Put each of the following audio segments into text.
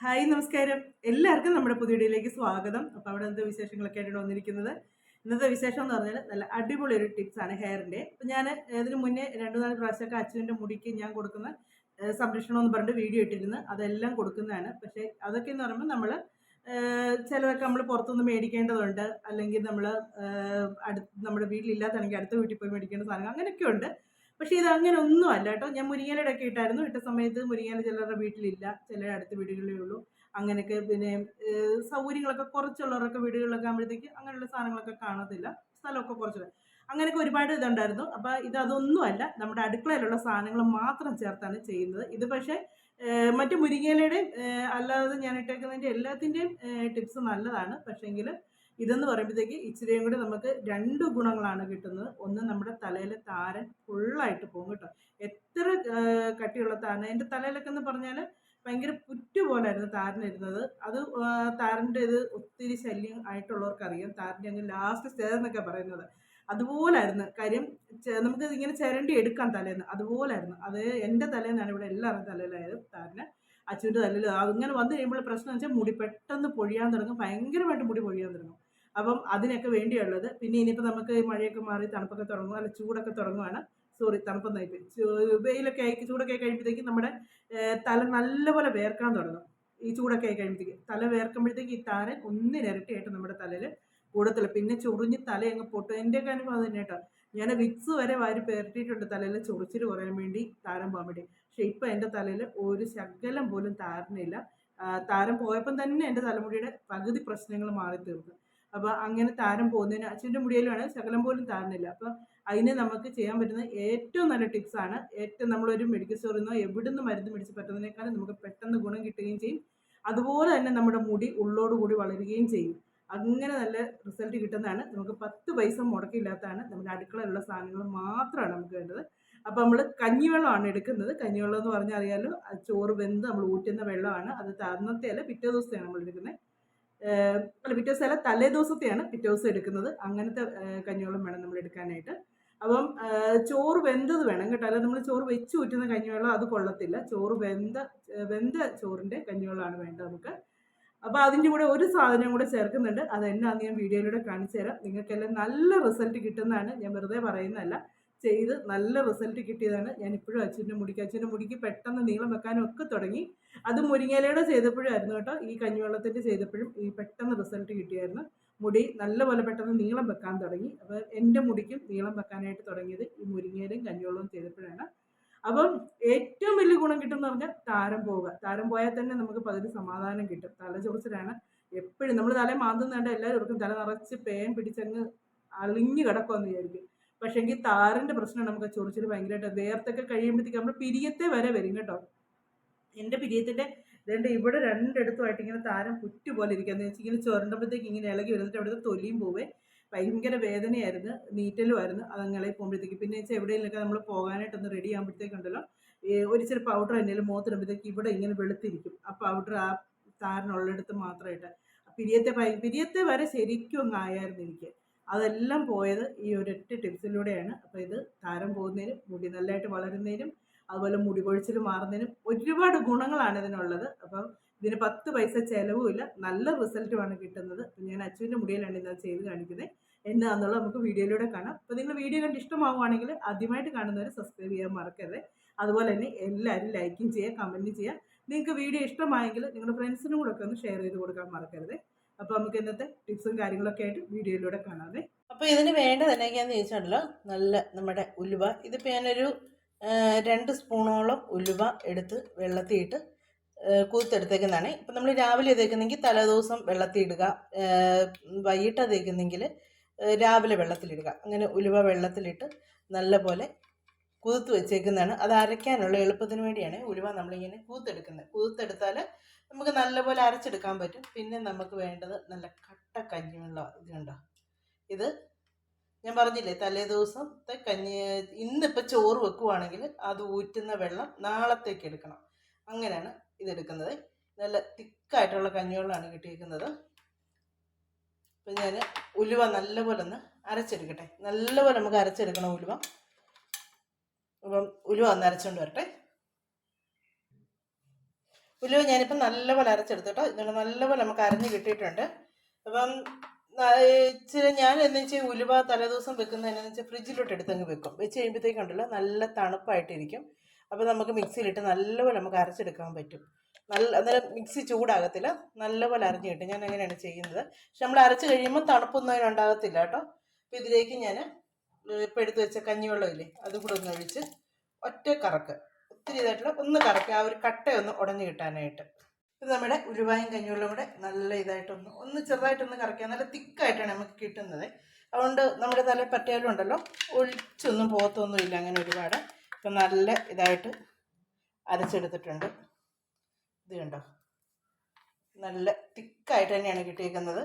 Hi നമസ്കാരം. എല്ലാവർക്കും നമ്മുടെ പുതിയ വീഡിയോയിലേക്ക് സ്വാഗതം. അപ്പോൾ അവിടെ എന്ത് വിശേഷങ്ങളൊക്കെ ആയിട്ടാണ് വന്നിരിക്കുന്നത്. ഇന്നത്തെ വിശേഷം എന്ന് പറഞ്ഞാൽ നല്ല അടിപൊളി ഒരു ടിപ്സാണ് ഹെയറിൻ്റെ. അപ്പോൾ ഞാൻ ഇതിന് മുന്നേ 2-4 പ്രാവശ്യമൊക്കെ അച്ഛൻ്റെ മുടിക്ക് ഞാൻ കൊടുക്കുന്ന സംരക്ഷണം എന്ന് പറഞ്ഞിട്ട് വീഡിയോ ഇട്ടിരുന്നു. അതെല്ലാം കൊടുക്കുന്നതാണ്. പക്ഷേ അതൊക്കെ എന്ന് പറയുമ്പോൾ നമ്മൾ ചിലതൊക്കെ നമ്മൾ പുറത്തുനിന്ന് മേടിക്കേണ്ടതുണ്ട്. അല്ലെങ്കിൽ നമ്മൾ നമ്മുടെ വീട്ടിലില്ലാത്താണെങ്കിൽ അടുത്ത വീട്ടിൽ പോയി മേടിക്കേണ്ട സാധനങ്ങൾ അങ്ങനെയൊക്കെ ഉണ്ട്. പക്ഷേ ഇത് അങ്ങനെ ഒന്നും അല്ല കേട്ടോ. ഞാൻ മുരിങ്ങയിലയുടെ ഒക്കെ ഇട്ടായിരുന്നു. ഇട്ട സമയത്ത് മുരിങ്ങയില ചിലരുടെ വീട്ടിലില്ല, ചില അടുത്ത വീടുകളിലേ ഉള്ളൂ. അങ്ങനെയൊക്കെ പിന്നെ സൗകര്യങ്ങളൊക്കെ കുറച്ചുള്ളവരൊക്കെ വീടുകളിലൊക്കെ ആകുമ്പോഴത്തേക്ക് അങ്ങനെയുള്ള സാധനങ്ങളൊക്കെ കാണത്തില്ല, സ്ഥലമൊക്കെ കുറച്ചുള്ള അങ്ങനെയൊക്കെ ഒരുപാട് ഇതുണ്ടായിരുന്നു. അപ്പോൾ അതൊന്നും അല്ല, നമ്മുടെ അടുക്കളയിലുള്ള സാധനങ്ങൾ മാത്രം ചേർത്താണ് ചെയ്യുന്നത്. ഇത് പക്ഷേ മറ്റു മുരിങ്ങയിലയുടെയും അല്ലാതെ ഞാൻ ഇട്ടേക്കുന്നതിൻ്റെ എല്ലാത്തിൻ്റെയും ടിപ്സ് നല്ലതാണ്. പക്ഷേങ്കിൽ ഇതെന്ന് പറയുമ്പോഴത്തേക്ക് ഇച്ചിരിയും കൂടി നമുക്ക് 2 ഗുണങ്ങളാണ് കിട്ടുന്നത്. ഒന്ന്, നമ്മുടെ തലയിലെ താരൻ ഫുള്ളായിട്ട് പോകും കേട്ടോ. എത്ര കട്ടിയുള്ള താരൻ എൻ്റെ തലയിലൊക്കെ എന്ന് പറഞ്ഞാൽ ഭയങ്കര പുറ്റു പോലായിരുന്നു താരനിരുന്നത്. അത് താരൻ്റെ ഇത് ഒത്തിരി ശല്യം ആയിട്ടുള്ളവർക്കറിയാം. താരൻ്റെ അങ്ങ് ലാസ്റ്റ് സ്റ്റേജ് എന്നൊക്കെ പറയുന്നത് അതുപോലായിരുന്നു. കാര്യം നമുക്ക് ഇങ്ങനെ ചിരണ്ടി എടുക്കാം തലേന്ന്, അതുപോലായിരുന്നു. അത് എൻ്റെ തലേന്നാണ് ഇവിടെ എല്ലാവരും തലയിലായത് താരന്. അച്ഛൻ്റെ തലയിൽ അങ്ങനെ വന്നു കഴിയുമ്പോൾ പ്രശ്നം വെച്ചാൽ മുടി പെട്ടെന്ന് പൊഴിയാൻ തുടങ്ങും, ഭയങ്കരമായിട്ട് മുടി പൊഴിയാൻ തുടങ്ങും. അപ്പം അതിനൊക്കെ വേണ്ടിയുള്ളത്. പിന്നെ ഇനിയിപ്പോൾ നമുക്ക് മഴയൊക്കെ മാറി തണുപ്പൊക്കെ തുടങ്ങും, അല്ല ചൂടൊക്കെ തുടങ്ങുവാണ്. സോറി, തണുപ്പൊന്നായിപ്പോയി. വെയിലൊക്കെ ആയി ചൂടൊക്കെ ആയി കഴിയുമ്പോഴത്തേക്കും നമ്മുടെ തല നല്ലപോലെ വേർക്കാൻ തുടങ്ങും. ഈ ചൂടൊക്കെ ആയി കഴിയുമ്പോഴത്തേക്ക് തല വേർക്കുമ്പോഴത്തേക്ക് ഈ താരൻ ഒന്നിനിരട്ടിയായിട്ട് നമ്മുടെ തലയിൽ കൂടത്തില്ല. പിന്നെ ചൊറിഞ്ഞ് തല അങ്ങ് പൊട്ടും. എൻ്റെയൊക്കെ അനുഭവം അത് തന്നെ കേട്ടോ. ഞാൻ വിക്സ് വരെ വാരി പുരട്ടിയിട്ടുണ്ട് തലയിൽ ചൊറിച്ചിൽ കുറയാൻ വേണ്ടി, താരൻ പോകാൻ വേണ്ടി. പക്ഷെ ഇപ്പം എൻ്റെ തലയിൽ ഒരു ശകലം പോലും താരനില്ല. താരൻ പോയപ്പം തന്നെ എൻ്റെ തലമുടിയുടെ പകുതി പ്രശ്നങ്ങൾ മാറി തീർന്നു. അപ്പോൾ അങ്ങനെ താരൻ പോകുന്നതിന് അച്ഛൻ്റെ മുടിയിലാണ് ശകലം പോലും താരനില്ല. അപ്പം അതിന് നമുക്ക് ചെയ്യാൻ പറ്റുന്ന ഏറ്റവും നല്ല ടിപ്സാണ്. ഏറ്റവും നമ്മളൊരു മെഡിക്കൽ സ്റ്റോറിൽ നിന്നോ എവിടെ നിന്ന് മരുന്ന് മേടിച്ച് പറ്റുന്നതിനേക്കാളും നമുക്ക് പെട്ടെന്ന് ഗുണം കിട്ടുകയും ചെയ്യും. അതുപോലെ തന്നെ നമ്മുടെ മുടി ഉള്ളോടുകൂടി വളരുകയും ചെയ്യും. അങ്ങനെ നല്ല റിസൾട്ട് കിട്ടുന്നതാണ്. നമുക്ക് 10 പൈസ മുടക്കില്ലാത്തതാണ്. നമ്മുടെ അടുക്കളയിലുള്ള സാധനങ്ങൾ മാത്രമാണ് നമുക്ക് വേണ്ടത്. അപ്പോൾ നമ്മൾ കഞ്ഞിവെള്ളമാണ് എടുക്കുന്നത്. കഞ്ഞിവെള്ളം എന്ന് പറഞ്ഞാൽ അറിയാലോ, ചോറ് വെന്ത് നമ്മൾ ഊറ്റുന്ന വെള്ളമാണ്. അത് അന്നത്തെ അല്ല, പിറ്റേ ദിവസത്തെയാണ് നമ്മൾ എടുക്കുന്നത്. അല്ല, പിറ്റേ ദിവസം അല്ല, തലേ ദിവസത്തെയാണ് പിറ്റേ ദിവസം എടുക്കുന്നത്. അങ്ങനത്തെ കഞ്ഞിവെള്ളം വേണം നമ്മൾ എടുക്കാനായിട്ട്. അപ്പം ചോറ് വെന്തത് വേണം കേട്ടോ. അല്ല, നമ്മൾ ചോറ് വെച്ച് ഊറ്റുന്ന കഞ്ഞിവെള്ളം അത് കൊള്ളത്തില്ല. ചോറ് വെന്ത ചോറിൻ്റെ കഞ്ഞിവെള്ളമാണ് വേണ്ടത് നമുക്ക്. അപ്പോൾ അതിൻ്റെ കൂടെ ഒരു സാധനം കൂടെ ചേർക്കുന്നുണ്ട്. അതെന്നാന്ന് ഞാൻ വീഡിയോയിലൂടെ കാണിച്ചു തരാം. നിങ്ങൾക്കെല്ലാം നല്ല റിസൾട്ട് കിട്ടുന്നതാണ്. ഞാൻ വെറുതെ പറയുന്നതല്ല, ചെയ്ത് നല്ല റിസൾട്ട് കിട്ടിയതാണ്. ഞാൻ ഇപ്പോഴും അച്ഛൻ്റെ മുടിക്ക് പെട്ടെന്ന് നീളം വെക്കാനും ഒക്കെ തുടങ്ങി. അത് മുരിങ്ങയിലയുടെ ചെയ്തപ്പോഴായിരുന്നു കേട്ടോ. ഈ കഞ്ഞിവെള്ളത്തിൻ്റെ ചെയ്തപ്പോഴും ഈ പെട്ടെന്ന് റിസൾട്ട് കിട്ടിയായിരുന്നു. മുടി നല്ലപോലെ പെട്ടെന്ന് നീളം വെക്കാൻ തുടങ്ങി. അപ്പോൾ എൻ്റെ മുടിക്കും നീളം വെക്കാനായിട്ട് തുടങ്ങിയത് ഈ മുരിങ്ങയിലയും കഞ്ഞിവെള്ളവും ചെയ്തപ്പോഴാണ്. അപ്പം ഏറ്റവും വലിയ ഗുണം കിട്ടും എന്ന് പറഞ്ഞാൽ താരൻ പോവുക. താരൻ പോയാൽ തന്നെ നമുക്ക് പകുതി സമാധാനം കിട്ടും. തല ചൊറിച്ചിലാണ് എപ്പോഴും. നമ്മൾ തല മാന്തുന്നുണ്ട്, എല്ലാവരും ഓർക്കും തല നിറച്ച് പേൻ പിടിച്ചങ്ങ് അളിഞ്ഞു കിടക്കുമെന്ന് വിചാരിക്കും. പക്ഷേങ്കിൽ താരൻ്റെ പ്രശ്നം നമുക്ക് ചൊറിച്ചിൽ ഭയങ്കരമായിട്ട് വേർത്തൊക്കെ കഴിയുമ്പോഴത്തേക്ക് നമ്മൾ പിരിയത്തെ വരെ വരും കേട്ടോ. എൻ്റെ പിരിയത്തിൻ്റെ ഇവിടെ രണ്ടിടത്തുമായിട്ട് ഇങ്ങനെ താരം കുറ്റു പോലെ ഇരിക്കുകയെന്ന് വെച്ചാൽ ഇങ്ങനെ ചുരണ്ടുമ്പോഴത്തേക്ക് ഇങ്ങനെ ഇളകി വരുന്നിട്ട് അവിടുത്തെ തൊലിയും പോവേ. ഭയങ്കര വേദനയായിരുന്നു, നീറ്റലുമായിരുന്നു. അതങ്ങളെ പോകുമ്പോഴത്തേക്ക്. പിന്നെ വെച്ചാൽ എവിടെയെങ്കിലൊക്കെ നമ്മൾ പോകാനായിട്ടൊന്ന് റെഡി ആകുമ്പോഴത്തേക്കുണ്ടല്ലോ, ഒരു ഇച്ചിരി പൗഡർ എന്തെങ്കിലും മുഖത്തിടുമ്പോഴത്തേക്ക് ഇവിടെ ഇങ്ങനെ വെളുത്തിരിക്കും. ആ പൗഡർ ആ താരനുള്ളിടത്ത് മാത്രമായിട്ട്. പിരിയത്തെ വരെ ശരിക്കും അങ്ങ് ആയായിരുന്നു എനിക്ക്. അതെല്ലാം പോയത് ഈ ഒരൊറ്റ ടിപ്സിലൂടെയാണ്. അപ്പോൾ ഇത് താരം പോകുന്നതിനും മുടി നല്ലതായിട്ട് വളരുന്നതിനും അതുപോലെ മുടി കൊഴിച്ചിൽ മാറുന്നതിനും ഒരുപാട് ഗുണങ്ങളാണ് ഇതിനുള്ളത്. അപ്പം ഇതിന് 10 പൈസ ചിലവുമില്ല, നല്ല റിസൾട്ടുമാണ് കിട്ടുന്നത്. ഞാൻ അച്ഛൻ്റെ മുടിയിലാണ് ഇന്നത് ചെയ്ത് കാണിക്കുന്നത്. എന്നാന്നുള്ളത് നമുക്ക് വീഡിയോയിലൂടെ കാണാം. അപ്പോൾ നിങ്ങൾ വീഡിയോ കണ്ട് ഇഷ്ടമാവുകയാണെങ്കിൽ ആദ്യമായിട്ട് കാണുന്നവർ സബ്സ്ക്രൈബ് ചെയ്യാൻ മറക്കരുത്. അതുപോലെ തന്നെ എല്ലാവരും ലൈക്കും ചെയ്യുക, കമൻറ്റും ചെയ്യുക. നിങ്ങൾക്ക് വീഡിയോ ഇഷ്ടമായെങ്കിൽ നിങ്ങളുടെ ഫ്രണ്ട്സിനും കൂടെ ഒക്കെ ഒന്ന് ഷെയർ ചെയ്ത് കൊടുക്കാൻ മറക്കരുത്. അപ്പോൾ നമുക്ക് ഇന്നത്തെ ടിപ്സും കാര്യങ്ങളൊക്കെ ആയിട്ട് വീഡിയോയിലൂടെ കാണാതെ. അപ്പോൾ ഇതിന് വേണ്ടത് എന്നൊക്കെയാണെന്ന് ചോദിച്ചാണല്ലോ, നല്ല നമ്മുടെ ഉലുവ. ഇതിപ്പോൾ ഞാനൊരു 2 സ്പൂണോളം ഉലുവ എടുത്ത് വെള്ളത്തിയിട്ട് കൂത്തെടുത്തേക്കുന്നതാണ്. ഇപ്പം നമ്മൾ രാവിലെ തേക്കുന്നെങ്കിൽ തലേദിവസം വെള്ളത്തിയിടുക, വൈകിട്ട് തേക്കുന്നെങ്കിൽ രാവിലെ വെള്ളത്തിലിടുക. അങ്ങനെ ഉലുവ വെള്ളത്തിലിട്ട് നല്ലപോലെ കുതിർത്ത് വെച്ചേക്കുന്നതാണ്. അത് അരയ്ക്കാനുള്ള എളുപ്പത്തിന് വേണ്ടിയാണ് ഉലുവ നമ്മളിങ്ങനെ കൂത്തെടുക്കുന്നത്. കൂത്തെടുത്താൽ നമുക്ക് നല്ലപോലെ അരച്ചെടുക്കാൻ പറ്റും. പിന്നെ നമുക്ക് വേണ്ടത് നല്ല കട്ട കഞ്ഞിവെള്ളം. ഇത് കണ്ടോ, ഇത് ഞാൻ പറഞ്ഞില്ലേ തലേ ദിവസത്തെ കഞ്ഞി. ഇന്നിപ്പോൾ ചോറ് വെക്കുവാണെങ്കിൽ അത് ഊറ്റുന്ന വെള്ളം നാളത്തേക്ക് എടുക്കണം. അങ്ങനെയാണ് ഇതെടുക്കുന്നത്. നല്ല തിക്കായിട്ടുള്ള കഞ്ഞിവെള്ളമാണ് കിട്ടിയിരിക്കുന്നത്. അപ്പം ഞാൻ ഉലുവ നല്ലപോലെ ഒന്ന് അരച്ചെടുക്കട്ടെ. നല്ലപോലെ നമുക്ക് അരച്ചെടുക്കണം ഉലുവ. അപ്പം ഉലുവ ഒന്ന് അരച്ചുകൊണ്ട് വരട്ടെ. ഉലുവ ഞാനിപ്പം നല്ലപോലെ അരച്ചെടുത്തു കേട്ടോ. ഇതുകൊണ്ട് നല്ലപോലെ നമുക്ക് അരഞ്ഞ് കിട്ടിയിട്ടുണ്ട്. അപ്പം ഇച്ചിരി ഞാൻ എന്ന് വെച്ചാൽ ഉലുവ തലേദിവസം വെക്കുന്നതെന്നു വെച്ചാൽ ഫ്രിഡ്ജിലോട്ട് എടുത്തങ്ങ് വെക്കും. വെച്ച് കഴിയുമ്പോഴത്തേക്കുണ്ടല്ലോ നല്ല തണുപ്പായിട്ടിരിക്കും. അപ്പോൾ നമുക്ക് മിക്സിയിലിട്ട് നല്ലപോലെ നമുക്ക് അരച്ചെടുക്കാൻ പറ്റും. അന്നേരം മിക്സി ചൂടാകത്തില്ല, നല്ലപോലെ അരഞ്ഞ് കിട്ടും. ഞാൻ അങ്ങനെയാണ് ചെയ്യുന്നത്. പക്ഷെ നമ്മൾ അരച്ച് കഴിയുമ്പോൾ തണുപ്പൊന്നും അതിനുണ്ടാകത്തില്ല കേട്ടോ. അപ്പോൾ ഇതിലേക്ക് ഞാൻ ഇപ്പോൾ എടുത്ത് വെച്ച കഞ്ഞിവെള്ളം ഇല്ലേ, അതും കൂടെ ഒന്ന് ഒഴിച്ച് ഒറ്റ കറക്ക്, ഒത്തിരി ഇതായിട്ടുള്ള ഒന്ന് കറക്കുക, ആ ഒരു കട്ടയൊന്ന് ഉടഞ്ഞു കിട്ടാനായിട്ട്. ഇത് നമ്മുടെ ഉലുവായും കഞ്ഞിവെള്ളം കൂടെ നല്ല ഇതായിട്ടൊന്ന് ചെറുതായിട്ടൊന്ന് കറക്കുക. നല്ല തിക്കായിട്ടാണ് നമുക്ക് കിട്ടുന്നത്. അതുകൊണ്ട് നമ്മുടെ തല പറ്റിയാലും ഉണ്ടല്ലോ ഒഴിച്ചൊന്നും പോകത്തൊന്നുമില്ല അങ്ങനെ ഒരുപാട്. ഇപ്പം നല്ല ഇതായിട്ട് അരച്ചെടുത്തിട്ടുണ്ട്. ഇത് കണ്ടോ, നല്ല തിക്കായിട്ട് തന്നെയാണ് കിട്ടിയിരിക്കുന്നത്.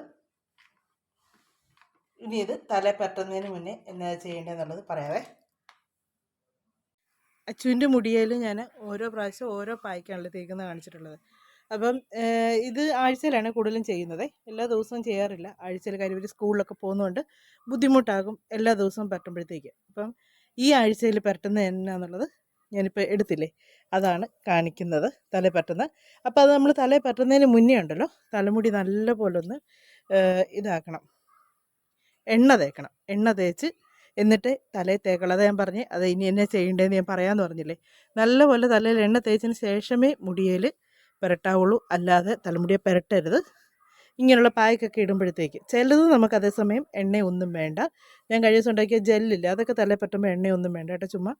ഇനി ഇത് തല പറ്റുന്നതിന് മുന്നേ എന്നാ ചെയ്യേണ്ടതെന്നുള്ളത് പറയാവേ. അച്ചുവിൻ്റെ മുടിയിൽ ഞാൻ ഓരോ പ്രാവശ്യം ഓരോ പായ്ക്കാണല്ലോ തേക്കുന്നത് കാണിച്ചിട്ടുള്ളത്. അപ്പം ഇത് ആഴ്ചയിലാണ് കൂടുതലും ചെയ്യുന്നത്, എല്ലാ ദിവസവും ചെയ്യാറില്ല. ആഴ്ചയിൽ കാര്യം ഇവർ സ്കൂളിലൊക്കെ പോകുന്നതുകൊണ്ട് ബുദ്ധിമുട്ടാകും എല്ലാ ദിവസവും പറ്റുമ്പോഴത്തേക്ക്. അപ്പം ഈ ആഴ്ചയിൽ പറ്റുന്നത് എന്നാന്നുള്ളത് ഞാനിപ്പോൾ എടുത്തില്ലേ, അതാണ് കാണിക്കുന്നത് തലേ പറ്റുന്നത്. അപ്പോൾ അത് നമ്മൾ തലേ പറ്റുന്നതിന് മുന്നേ ഉണ്ടല്ലോ തലമുടി നല്ല പോലെ ഒന്ന് ഇതാക്കണം, എണ്ണ തേക്കണം. എണ്ണ തേച്ച് എന്നിട്ട് തലയിൽ തേക്കണം. അത് ഞാൻ പറഞ്ഞ് അത് ഇനി എന്നെ ചെയ്യേണ്ടതെന്ന് ഞാൻ പറയാമെന്ന് പറഞ്ഞില്ലേ. നല്ലപോലെ തലയിൽ എണ്ണ തേച്ചതിന് ശേഷമേ മുടിയിൽ പുരട്ടാവുള്ളൂ, അല്ലാതെ തലമുടിയെ പുരട്ടരുത്. ഇങ്ങനെയുള്ള പായ്ക്കൊക്കെ ഇടുമ്പോഴത്തേക്ക് ചിലത് നമുക്ക് അതേസമയം എണ്ണയൊന്നും വേണ്ട. ഞാൻ കഴിഞ്ഞ ദിവസം ഉണ്ടാക്കിയ ജെല്ലില്ല, അതൊക്കെ തലയിൽ പറ്റുമ്പോൾ എണ്ണയൊന്നും വേണ്ട കേട്ടോ, ചുമ്മാ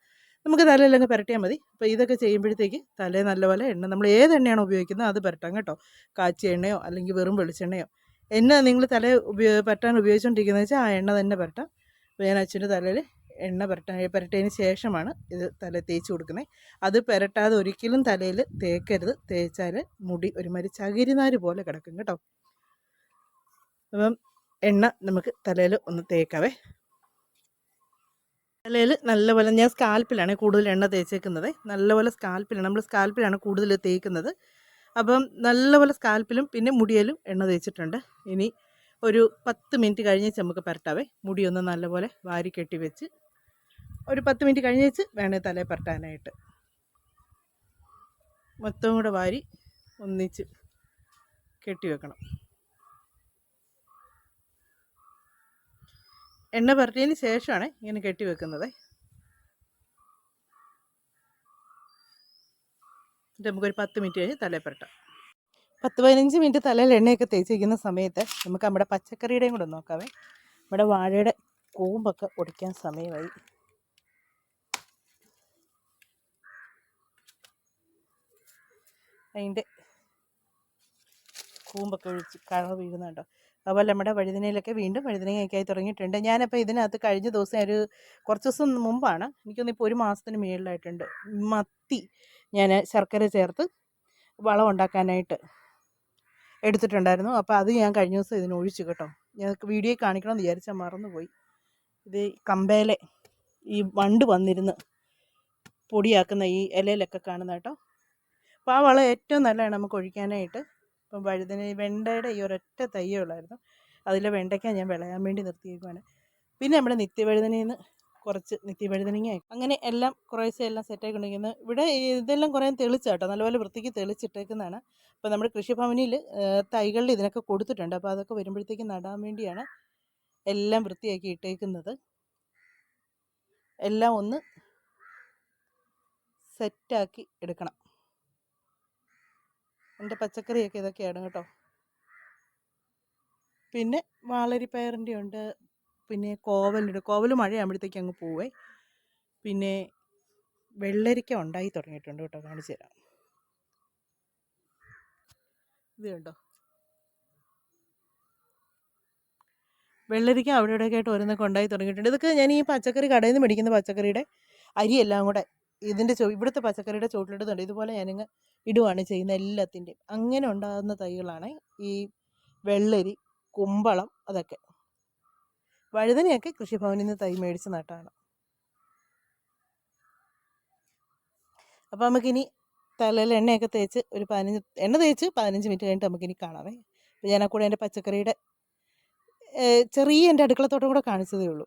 നമുക്ക് തലയിലങ്ങ് പുരട്ടിയാൽ മതി. അപ്പോൾ ഇതൊക്കെ ചെയ്യുമ്പോഴത്തേക്ക് തലയിൽ നല്ലപോലെ എണ്ണ, നമ്മൾ ഏത് എണ്ണയാണോ ഉപയോഗിക്കുന്നത് അത് പുരട്ടാം കേട്ടോ. കാച്ചിയ എണ്ണയോ അല്ലെങ്കിൽ വെറും വെളിച്ചെണ്ണയോ എണ്ണ നിങ്ങൾ തല പറ്റാൻ ഉപയോഗിച്ചുകൊണ്ടിരിക്കുന്നത് വെച്ചാൽ ആ എണ്ണ തന്നെ പുരട്ടാം. അപ്പോൾ ഞാൻ അച്ഛൻ്റെ തലയിൽ എണ്ണ പുരട്ടിയതിന് ശേഷമാണ് ഇത് തല തേച്ച് കൊടുക്കുന്നത്. അത് പുരട്ടാതെ ഒരിക്കലും തലയിൽ തേക്കരുത്. തേച്ചാൽ മുടി ഒരുമാതിരി ചകിരിനാര് പോലെ കിടക്കും കേട്ടോ. അപ്പം എണ്ണ നമുക്ക് തലയിൽ ഒന്ന് തേക്കാവേ. തലയിൽ നല്ലപോലെ, ഞാൻ സ്കാൽപ്പിലാണ് കൂടുതൽ എണ്ണ തേച്ചേക്കുന്നത്. നല്ലപോലെ സ്കാൽപ്പിലാണ്, നമ്മൾ സ്കാൽപ്പിലാണ് കൂടുതൽ തേക്കുന്നത്. അപ്പം നല്ലപോലെ സ്കാൽപ്പിലും പിന്നെ മുടിയിലും എണ്ണ തേച്ചിട്ടുണ്ട്. ഇനി ഒരു 10 മിനിറ്റ് കഴിഞ്ഞേച്ച് നമുക്ക് പുരട്ടാവേ. മുടിയൊന്ന് നല്ലപോലെ വാരി കെട്ടി വെച്ച് ഒരു 10 മിനിറ്റ് കഴിഞ്ഞേച്ച് വേണേൽ തലയിൽ പുരട്ടാനായിട്ട്. മൊത്തം കൂടെ വാരി ഒന്നിച്ച് കെട്ടി വെക്കണം. എണ്ണ പുരട്ടിയതിന് ശേഷമാണ് ഇങ്ങനെ കെട്ടി വെക്കുന്നത്. എന്നിട്ട് നമുക്കൊരു 10 മിനിറ്റ് കഴിഞ്ഞ് തലയിൽ പുരട്ടാം. 10-15 മിനിറ്റ് തലയിൽ എണ്ണയൊക്കെ തേച്ചിരിക്കുന്ന സമയത്ത് നമുക്ക് നമ്മുടെ പച്ചക്കറിയുടെയും കൂടെ നോക്കാവേ. നമ്മുടെ വാഴയുടെ കൂമ്പൊക്കെ ഒടിക്കാൻ സമയമായി. അതിൻ്റെ കൂമ്പൊക്കെ ഒഴിച്ച് കള വീഴുന്നുണ്ടോ. അതുപോലെ നമ്മുടെ വഴുതനയിലൊക്കെ വീണ്ടും വഴുതനയൊക്കെ ആയി തുടങ്ങിയിട്ടുണ്ട്. ഞാനപ്പോൾ ഇതിനകത്ത് കഴിഞ്ഞ ദിവസം കുറച്ച് ദിവസം മുമ്പാണ്, എനിക്കൊന്ന് ഇപ്പോൾ 1 മാസത്തിന് മുകളിലായിട്ടുണ്ട്, മത്തി ഞാൻ ശർക്കര ചേർത്ത് വളം ഉണ്ടാക്കാനായിട്ട് എടുത്തിട്ടുണ്ടായിരുന്നു. അപ്പോൾ അത് ഞാൻ കഴിഞ്ഞ ദിവസം ഇതിന് ഒഴിച്ചു കേട്ടോ. ഞങ്ങൾക്ക് വീഡിയോ കാണിക്കണമെന്ന് വിചാരിച്ചാൽ മറന്നുപോയി. ഇത് കമ്പേലെ ഈ വണ്ട് വന്നിരുന്ന് പൊടിയാക്കുന്ന ഈ ഇലയിലൊക്കെ കാണുന്ന കേട്ടോ. അപ്പോൾ ആ വളം ഏറ്റവും നല്ലതാണ് നമുക്ക് ഒഴിക്കാനായിട്ട്. ഇപ്പം വെണ്ടയുടെ ഈ ഒരൊറ്റ തയ്യേ ഉള്ളായിരുന്നു, അതിലെ വെണ്ടയ്ക്ക ഞാൻ വിളയാൻ വേണ്ടി നിർത്തിയേക്കുവാണ്. പിന്നെ നമ്മുടെ നിത്യവഴുതനയിൽ നിന്ന് കുറച്ച് നിത്യവഴുതനങ്ങ അങ്ങനെ എല്ലാം കുറേശ്ശെ എല്ലാം സെറ്റായി കൊണ്ടിരിക്കുന്നത്. ഇവിടെ ഇതെല്ലാം കുറേ തെളിച്ചാട്ടോ, നല്ലപോലെ വൃത്തിക്ക് തെളിച്ചിട്ടേക്കുന്നതാണ്. അപ്പോൾ നമ്മുടെ കൃഷിഭവനിൽ തൈകളിൽ ഇതിനൊക്കെ കൊടുത്തിട്ടുണ്ട്. അപ്പോൾ അതൊക്കെ വരുമ്പോഴത്തേക്ക് നടാൻ വേണ്ടിയാണ് എല്ലാം വൃത്തിയാക്കി ഇട്ടേക്കുന്നത്. എല്ലാം ഒന്ന് സെറ്റാക്കി എടുക്കണം. എൻ്റെ പച്ചക്കറിയൊക്കെ ഇതൊക്കെയാണ് കേട്ടോ. പിന്നെ വാളരിപ്പയറിൻ്റെ ഉണ്ട്, പിന്നെ കോവലുണ്ട്. കോവൽ മഴയാകുമ്പോഴത്തേക്ക് അങ്ങ് പോവേ. പിന്നെ വെള്ളരിക്ക ഉണ്ടായി തുടങ്ങിയിട്ടുണ്ട് കേട്ടോ, കാണിച്ചു തരാം. ഇത് കണ്ടോ, വെള്ളരിക്ക അവിടെ ഇവിടെയൊക്കെ ആയിട്ട് ഓരോന്നൊക്കെ ഉണ്ടായി തുടങ്ങിയിട്ടുണ്ട്. ഇതൊക്കെ ഞാൻ ഈ പച്ചക്കറി കടയിൽ നിന്ന് മേടിക്കുന്ന പച്ചക്കറിയുടെ അരിയെല്ലാം കൂടെ ഇതിൻ്റെ ഇവിടുത്തെ പച്ചക്കറിയുടെ ചോട്ടിലിടുന്നുണ്ട്. ഇതുപോലെ ഞാനിങ്ങ് ഇടുവാണ് ചെയ്യുന്നത് എല്ലാത്തിൻ്റെയും. അങ്ങനെ ഉണ്ടാകുന്ന തൈകളാണ് ഈ വെള്ളരി, കുമ്പളം, അതൊക്കെ. വഴുതനയൊക്കെ കൃഷിഭവനിൽ നിന്ന് തൈ മേടിച്ച് നട്ടാണ്. അപ്പോൾ നമുക്കിനി തലയിൽ എണ്ണയൊക്കെ തേച്ച് ഒരു 15 മിനിറ്റ് കഴിഞ്ഞിട്ട് നമുക്കിനി കാണാമേ. അപ്പോൾ ഞാൻ ആ കൂടെ എൻ്റെ പച്ചക്കറിയുടെ ചെറിയ എൻ്റെ അടുക്കളത്തോട്ടം കൂടെ കാണിച്ചതേ ഉള്ളൂ.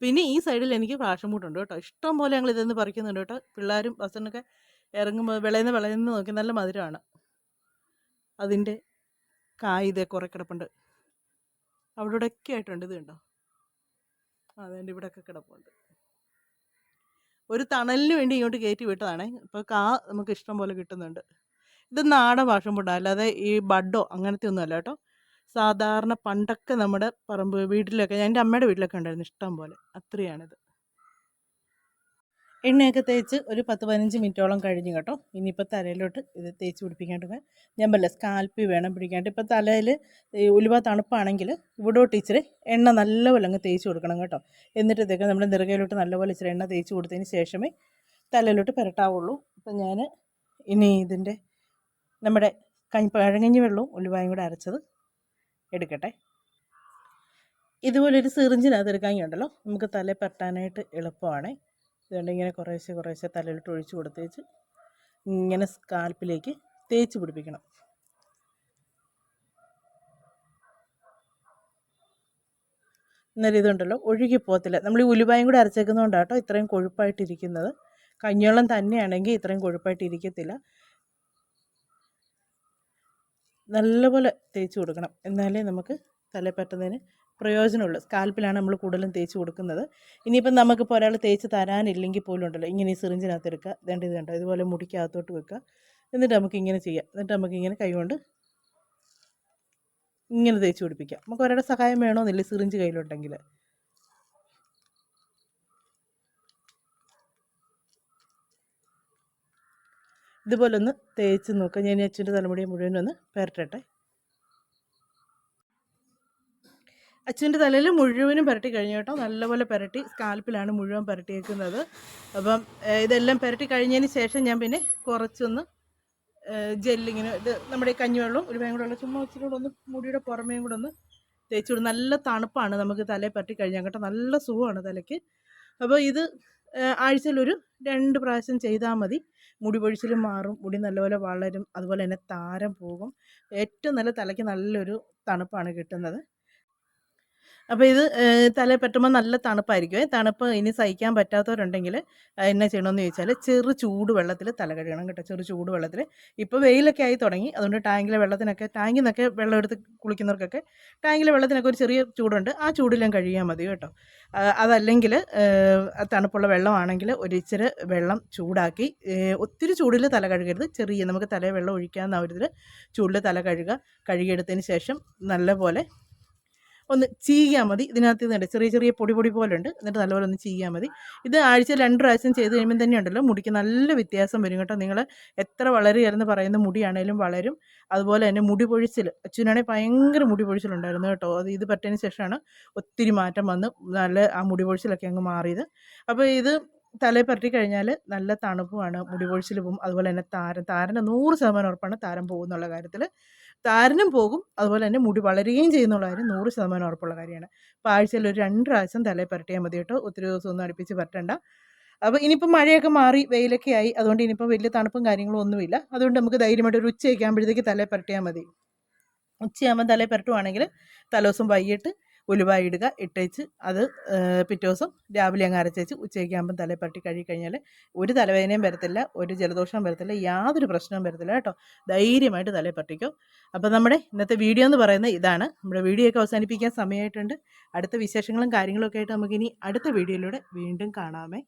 പിന്നെ ഈ സൈഡിൽ എനിക്ക് പാഷൻ ഫ്രൂട്ടുണ്ട് കേട്ടോ. ഇഷ്ടം പോലെ ഞങ്ങൾ ഇതെന്ന് പറിക്കുന്നുണ്ട് കേട്ടോ. പിള്ളേരും ബസ്സിനൊക്കെ ഇറങ്ങുമ്പോൾ വിളയുന്ന നോക്കി നല്ല മധുരമാണ്. അതിൻ്റെ കായ് ഇതേ കുറേ കിടപ്പുണ്ട്. അവിടെ ഇവിടെയൊക്കെ ആയിട്ടുണ്ട്. ഇത് കണ്ടോ, അതുകൊണ്ട് ഇവിടെയൊക്കെ കിടപ്പുണ്ട്. ഒരു തണലിന് വേണ്ടി ഇങ്ങോട്ട് കയറ്റി വിട്ടതാണേ. ഇപ്പോൾ നമുക്ക് ഇഷ്ടം പോലെ കിട്ടുന്നുണ്ട്. ഇത് നാടൻ പാഷൻ ഫ്രൂട്ടാണ്, അല്ലാതെ ഈ ബഡോ അങ്ങനത്തെ ഒന്നും അല്ല കേട്ടോ. സാധാരണ പണ്ടൊക്കെ നമ്മുടെ പറമ്പ് വീട്ടിലൊക്കെ, എൻ്റെ അമ്മയുടെ വീട്ടിലൊക്കെ ഉണ്ടായിരുന്നു ഇഷ്ടം പോലെ. അത്രയാണിത്. എണ്ണയൊക്കെ തേച്ച് ഒരു 10-15 മിനിറ്റോളം കഴിഞ്ഞു കേട്ടോ. ഇനിയിപ്പോൾ തലയിലോട്ട് ഇത് തേച്ച് പിടിപ്പിക്കാണ്ട് ഞാൻ പറയില്ല, സ്കാൽപ്പിൽ വേണം പിടിക്കാണ്ട്. ഇപ്പോൾ തലയിൽ ഈ ഉലുവ തണുപ്പാണെങ്കിൽ ഇവിടോട്ട് ഇച്ചിരി എണ്ണ നല്ലപോലെ അങ്ങ് തേച്ച് കൊടുക്കണം കേട്ടോ. എന്നിട്ട് ഇതൊക്കെ നമ്മുടെ നെറുകയിലോട്ട് നല്ലപോലെ ഇച്ചിരി എണ്ണ തേച്ച് കൊടുത്തതിന് ശേഷമേ തലയിലോട്ട് പുരട്ടാവുള്ളൂ. അപ്പം ഞാൻ ഇനി ഇതിൻ്റെ നമ്മുടെ പഴങ്കഞ്ഞി വെള്ളവും ഉലുവായും കൂടെ അരച്ചത് എടുക്കട്ടെ. ഇതുപോലൊരു സിറിഞ്ചിനകത്ത് എടുക്കാമെങ്കിലുണ്ടല്ലോ നമുക്ക് തലയിൽ പരട്ടാനായിട്ട് എളുപ്പമാണ്. ഇതുകൊണ്ട് ഇങ്ങനെ കുറേശ്ശെ തലയിലോട്ട് ഒഴിച്ച് കൊടുത്തേച്ച് ഇങ്ങനെ സ്കാൽപ്പിലേക്ക് തേച്ച് പിടിപ്പിക്കണം. എന്നാലും ഇതുണ്ടല്ലോ ഒഴുകി പോകത്തില്ല. നമ്മൾ ഈ ഉലുവായും കൂടെ അരച്ചേക്കുന്നതുകൊണ്ടാണ് കേട്ടോ ഇത്രയും കൊഴുപ്പായിട്ടിരിക്കുന്നത്. കഞ്ഞിവെള്ളം തന്നെയാണെങ്കിൽ ഇത്രയും കൊഴുപ്പായിട്ടിരിക്കത്തില്ല. നല്ലപോലെ തേച്ച് കൊടുക്കണം, എന്നാലേ നമുക്ക് തലയിൽ പറ്റുന്നതിന് പ്രയോജനമുള്ളൂ. സ്കാൽപ്പിലാണ് നമ്മൾ കൂടുതലും തേച്ച് കൊടുക്കുന്നത്. ഇനിയിപ്പം നമുക്കിപ്പോൾ ഒരാൾ തേച്ച് തരാനില്ലെങ്കിൽ പോലും ഉണ്ടല്ലോ ഇങ്ങനെ ഈ സിറിഞ്ചിനകത്ത് എടുക്കുക. ഇത് കണ്ടോ, ഇതുപോലെ മുടിക്കകത്തോട്ട് വെക്കുക. എന്നിട്ട് നമുക്കിങ്ങനെ ചെയ്യാം. എന്നിട്ട് നമുക്കിങ്ങനെ കൈകൊണ്ട് ഇങ്ങനെ തേച്ച് പിടിപ്പിക്കാം. നമുക്ക് ഒരാളുടെ സഹായം വേണമെന്നില്ല സിറിഞ്ച് കയ്യിലുണ്ടെങ്കിൽ. ഇതുപോലെ ഒന്ന് തേച്ച് നോക്കുക. ഞാൻ അച്ഛൻ്റെ തലമുടി മുഴുവനൊന്ന് പുരട്ടട്ടെ. അച്ഛൻ്റെ തലയിൽ മുഴുവനും പുരട്ടി കഴിഞ്ഞു കേട്ടോ. നല്ലപോലെ പുരട്ടി സ്കാൽപ്പിലാണ് മുഴുവൻ പുരട്ടിയേക്കുന്നത്. അപ്പം ഇതെല്ലാം പുരട്ടി കഴിഞ്ഞതിന് ശേഷം ഞാൻ പിന്നെ കുറച്ചൊന്ന് ജെല്ലിങ്ങനെ ഇത് നമ്മുടെ ഈ കഞ്ഞിവെള്ളവും ഒരു കൂടെ ഉള്ള ചുമ്മാ ഇച്ചിരി കൂടെ ഒന്ന് മുടിയുടെ പുറമേയും കൂടെ ഒന്ന് തേച്ച് കൊടുക്കും. നല്ല തണുപ്പാണ് നമുക്ക് തലയിൽ പറ്റി കഴിഞ്ഞാൽ കേട്ടോ. നല്ല സുഖമാണ് തലയ്ക്ക്. അപ്പോൾ ഇത് ആഴ്ചയിലൊരു 2 പ്രാവശ്യം ചെയ്താൽ മതി. മുടി പൊഴിച്ചിലും മാറും, മുടി നല്ലപോലെ വളരും, അതുപോലെ തന്നെ താരം പോകും. ഏറ്റവും നല്ല തലയ്ക്ക് നല്ലൊരു തണുപ്പാണ് കിട്ടുന്നത്. അപ്പോൾ ഇത് തലയിൽ പറ്റുമ്പോൾ നല്ല തണുപ്പായിരിക്കുമേ. തണുപ്പ് ഇനി സഹിക്കാൻ പറ്റാത്തവരുണ്ടെങ്കിൽ എന്നാ ചെയ്യണമെന്ന് ചോദിച്ചാൽ ചെറു ചൂട് വെള്ളത്തിൽ തല കഴുകണം കേട്ടോ. ചെറു ചൂട് വെള്ളത്തിൽ. ഇപ്പോൾ വെയിലൊക്കെ ആയി തുടങ്ങി, അതുകൊണ്ട് ടാങ്കിൽ നിന്നൊക്കെ വെള്ളം എടുത്ത് കുളിക്കുന്നവർക്കൊക്കെ ടാങ്കിലെ വെള്ളത്തിനൊക്കെ ഒരു ചെറിയ ചൂടുണ്ട്. ആ ചൂടിലും കഴുകിയാൽ മതി കേട്ടോ. അതല്ലെങ്കിൽ തണുപ്പുള്ള വെള്ളമാണെങ്കിൽ ഒരിച്ചിരി വെള്ളം ചൂടാക്കി, ഒത്തിരി ചൂടിൽ തല കഴുകരുത്, ചെറിയ നമുക്ക് തലയിൽ വെള്ളം ഒഴിക്കാവുന്ന ഒരു ഇതിൽ ചൂടിൽ തല കഴുകിയെടുത്തതിന് ശേഷം നല്ലപോലെ ഒന്ന് ചീകിയാൽ മതി. ഇതിനകത്ത് ഇതുണ്ട് ചെറിയ പൊടി പോലെ ഉണ്ട്. എന്നിട്ട് നല്ലപോലെ ഒന്ന് ചീകിയാൽ മതി. ഇത് ആഴ്ചയിൽ 2 പ്രാവശ്യം ചെയ്ത് കഴിയുമ്പോൾ തന്നെ ഉണ്ടല്ലോ മുടിക്ക് നല്ല വ്യത്യാസം വരും കേട്ടോ. നിങ്ങൾ എത്ര വളരുകയെന്ന് പറയുന്ന മുടിയാണേലും വളരും. അതുപോലെ തന്നെ മുടി പൊഴിച്ചിൽ, അച്ഛനാണെങ്കിൽ ഭയങ്കര മുടി പൊഴിച്ചിലുണ്ടായിരുന്നു കേട്ടോ. ഇത് പറ്റിയതിന് ശേഷമാണ് ഒത്തിരി മാറ്റം വന്ന് നല്ല ആ മുടി പൊഴിച്ചിലൊക്കെ അങ്ങ് മാറിയത്. അപ്പോൾ ഇത് തലയിൽ പരട്ടി കഴിഞ്ഞാൽ നല്ല തണുപ്പുമാണ്, മുടി പൊഴിച്ചിൽ പോകും. അതുപോലെ തന്നെ താരന് 100% ഉറപ്പാണ് താരൻ പോകുന്നുള്ള കാര്യത്തിൽ. താരനും പോകും, അതുപോലെ തന്നെ മുടി വളരുകയും ചെയ്യുന്നുള്ള കാര്യം 100% ഉറപ്പുള്ള കാര്യമാണ്. അപ്പോൾ ആഴ്ചയിൽ ഒരു 2 പ്രാവശ്യം തലയിൽ പരട്ടിയാൽ മതി കേട്ടോ. ഒത്തിരി ദിവസമൊന്നും അടുപ്പിച്ച് പരട്ടണ്ട. അപ്പോൾ ഇനിയിപ്പോൾ മഴയൊക്കെ മാറി വെയിലൊക്കെ ആയി, അതുകൊണ്ട് ഇനിയിപ്പോൾ വലിയ തണുപ്പും കാര്യങ്ങളും ഒന്നുമില്ല. അതുകൊണ്ട് നമുക്ക് ധൈര്യമായിട്ട് ഒരു ഉച്ചയൊക്കെ ആകുമ്പോഴത്തേക്ക് തലയിൽ പരട്ടിയാൽ മതി. ഉച്ചയാകുമ്പോൾ തലയിൽ പരട്ടുവാണെങ്കിൽ തലേദിവസം വൈകിട്ട് ഉലുവ ഇടുക, ഇട്ടേച്ച് അത് പിറ്റേ ദിവസം രാവിലെ അങ്ങ് അരച്ചേച്ച് ഉച്ചയ്ക്ക് ആകുമ്പം തലയിൽ പരട്ടി കഴുകി കഴിഞ്ഞാൽ ഒരു തലവേദനയും വരത്തില്ല, ഒരു ജലദോഷവും വരത്തില്ല, യാതൊരു പ്രശ്നവും വരത്തില്ല കേട്ടോ. ധൈര്യമായിട്ട് തലയിൽ പരട്ടിക്കോ. അപ്പോൾ നമ്മുടെ ഇന്നത്തെ വീഡിയോ എന്ന് പറയുന്നത് ഇതാണ്. നമ്മുടെ വീഡിയോ ഒക്കെ അവസാനിപ്പിക്കാൻ സമയമായിട്ടുണ്ട്. അടുത്ത വിശേഷങ്ങളും കാര്യങ്ങളൊക്കെ ആയിട്ട് നമുക്കിനി അടുത്ത വീഡിയോയിലൂടെ വീണ്ടും കാണാമേ.